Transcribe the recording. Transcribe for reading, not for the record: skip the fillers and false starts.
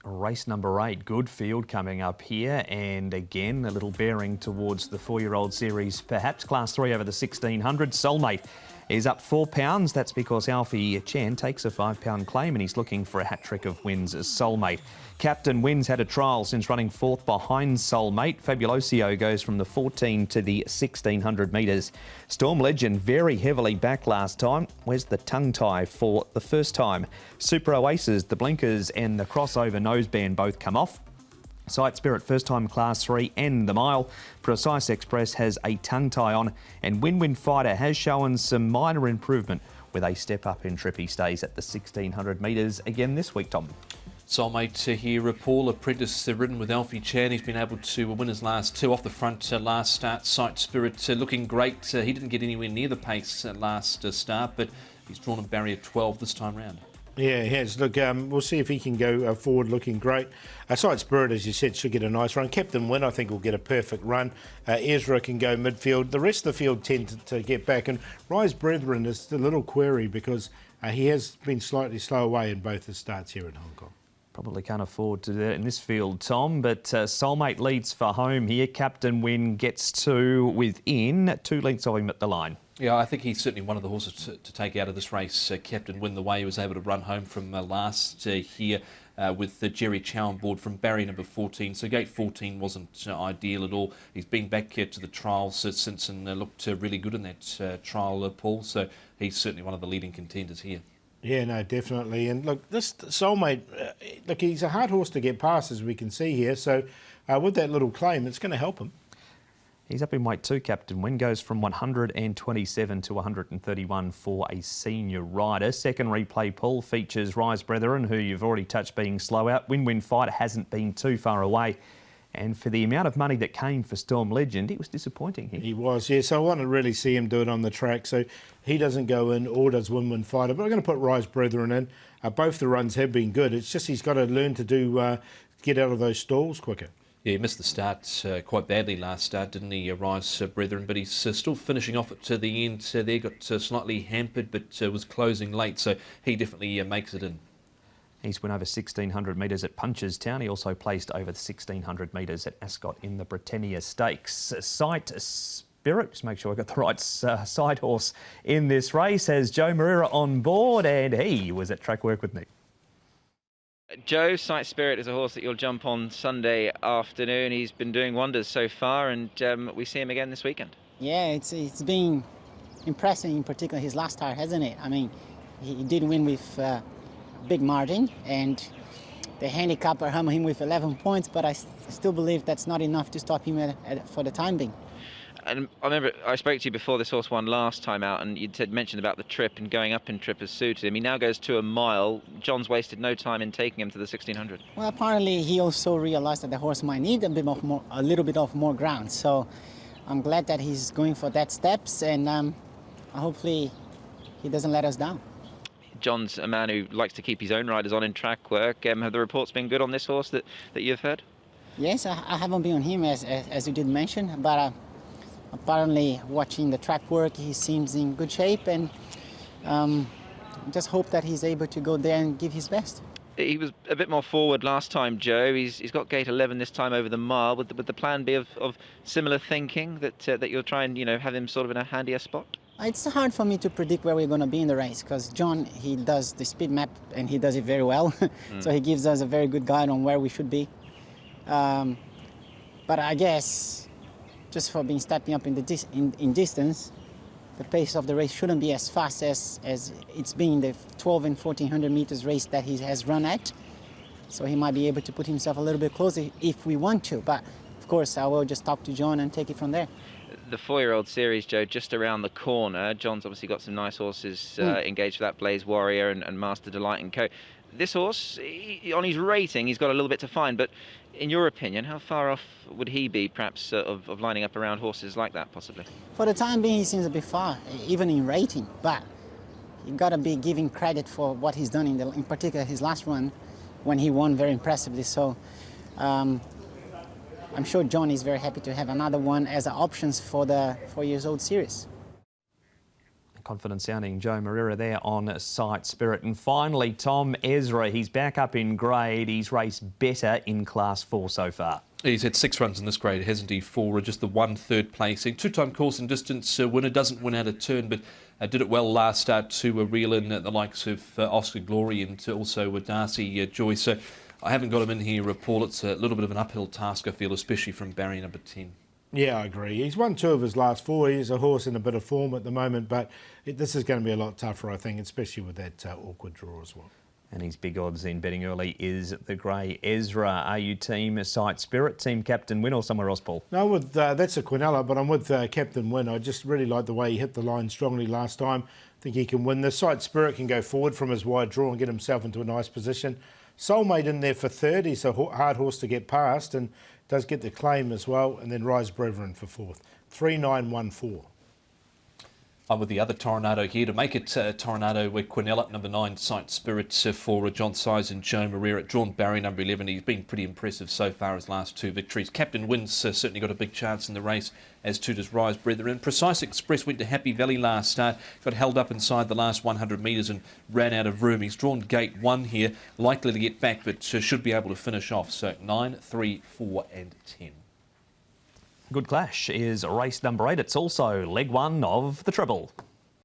Race number 8, good field coming up here, and again a little bearing towards the 4-year-old series, perhaps. Class 3 over the 1600. Soulmate is up £4. That's because Alfie Chen takes a £5 claim and he's looking for a hat-trick of wins as Soulmate. Captain Wins had a trial since running 4th behind Soulmate. Fabulosio goes from the 14 to the 1600 metres. Storm Legend very heavily back last time. Where's the tongue tie for the first time? Super Oasis, the blinkers and the crossover noseband both come off. Sight Spirit, first time Class 3 and the mile. Precise Express has a tongue tie on, and Win Fighter has shown some minor improvement with a step up in trip. He stays at the 1600 metres again this week, Tom. Soulmate here, Paul Apprentice ridden with Alfie Chan. He's been able to win his last 2 off the front last start. Sight Spirit looking great. He didn't get anywhere near the pace last start, but he's drawn a barrier 12 this time round. Yeah, he has. Look, we'll see if he can go forward looking great. Sight Spirit, as you said, should get a nice run. Captain Win, I think, will get a perfect run. Ezra can go midfield. The rest of the field tend to get back. And Rise Brethren is a little query because he has been slightly slow away in both the starts here in Hong Kong. Probably can't afford to do that in this field, Tom, but Soulmate leads for home here. Captain Win gets 2 within 2 lengths of him at the line. Yeah, I think he's certainly one of the horses to take out of this race. Captain Win, the way he was able to run home from last here with Jerry Chow on board from barrier number 14. So gate 14 wasn't ideal at all. He's been back to the trials since and looked really good in that trial, Paul. So he's certainly one of the leading contenders here. Yeah, no, definitely. And look, this Soulmate, look, he's a hard horse to get past, as we can see here. So with that little claim, it's going to help him. He's up in weight too, Captain Win. Goes from 127 to 131 for a senior rider. Second replay pool features Rise Brethren, who you've already touched being slow out. Win Fighter hasn't been too far away. And for the amount of money that came for Storm Legend, it was disappointing here. He was, yeah. So I want to really see him do it on the track. So he doesn't go in, or does Win Fighter. But I'm going to put Rise Brethren in. Both the runs have been good. It's just he's got to learn to do get out of those stalls quicker. Yeah, he missed the start quite badly last start, didn't he, Rise Brethren? But he's still finishing off it to the end there. Got slightly hampered, but was closing late. So he definitely makes it in. He's won over 1,600 metres at Punchestown. He also placed over the 1,600 metres at Ascot in the Britannia Stakes. Sight Spirit, just make sure I got the right side horse in this race, has Joe Moreira on board, and he was at track work with me. Joe, Sight Spirit is a horse that you'll jump on Sunday afternoon. He's been doing wonders so far, and we see him again this weekend. Yeah, it's been impressive, in particular his last start, hasn't it? I mean, he did win with big margin, and the handicapper hammered him with 11 points, but I still believe that's not enough to stop him for the time being. And I remember I spoke to you before this horse won last time out, and you'd mentioned about the trip and going up in trip has suited him. He now goes to a mile. John's wasted no time in taking him to the 1600. Well, apparently he also realized that the horse might need a little bit of more ground. So I'm glad that he's going for that steps, and hopefully he doesn't let us down. John's a man who likes to keep his own riders on in track work. Have the reports been good on this horse that you've heard? Yes, I haven't been on him as you did mention, but apparently watching the track work, he seems in good shape, and just hope that he's able to go there and give his best. He was a bit more forward last time, Joe. He's got gate 11 this time over the mile. Would the plan be of similar thinking, that you'll try and have him sort of in a handier spot? It's hard for me to predict where we're going to be in the race, because John, he does the speed map and he does it very well. So he gives us a very good guide on where we should be. But I guess just for being stepping up in distance, the pace of the race shouldn't be as fast as it's been the 12 and 1400 meters race that he has run at. So he might be able to put himself a little bit closer if we want to. But of course, I will just talk to John and take it from there. The 4-year-old series, Joe, just around the corner. John's obviously got some nice horses engaged for that, Blaze Warrior and Master Delight and Co. This horse, on his rating, he's got a little bit to find, but in your opinion, how far off would he be, perhaps, of lining up around horses like that, possibly? For the time being, he seems a bit far, even in rating, but you've got to be giving credit for what he's done, in particular his last run, when he won very impressively. So I'm sure John is very happy to have another one as options for the 4-year-old series. confident sounding Joe Moreira there on Sight Spirit. And finally, Tom Ezra, he's back up in grade. He's raced better in Class 4 so far. He's had 6 runs in this grade, hasn't he, for just the 1 third placing. 2-time course and distance winner, doesn't win out of turn, but did it well last start to reel in the likes of Oscar Glory and also Darcy Joy. So I haven't got him in here, Paul. It's a little bit of an uphill task, I feel, especially from barrier number 10. Yeah, I agree. He's won 2 of his last 4. He's a horse in a bit of form at the moment, but this is going to be a lot tougher, I think, especially with that awkward draw as well. And his big odds in betting early is the grey Ezra. Are you team Sight Spirit, team Captain Win, or somewhere else, Paul? No, with that's a Quinella, but I'm with Captain Win. I just really like the way he hit the line strongly last time. I think he can win. The Sight Spirit can go forward from his wide draw and get himself into a nice position. Soulmate in there for third. He's a hard horse to get past and does get the claim as well. And then Rise Brethren for fourth. 3-9-1-4. I'm with the other Tornado here to make it Tornado with Quinella, number 9, Sight Spirit for John Size and Joe Moreira. Drawn Barry, number 11. He's been pretty impressive so far, his last 2 victories. Captain Wins certainly got a big chance in the race, as too does Rise Brethren. Precise Express went to Happy Valley last start, got held up inside the last 100 metres and ran out of room. He's drawn gate 1 here, likely to get back, but should be able to finish off. So 9, 3, 4 and 10. Good Clash is race number 8. It's also leg 1 of the treble.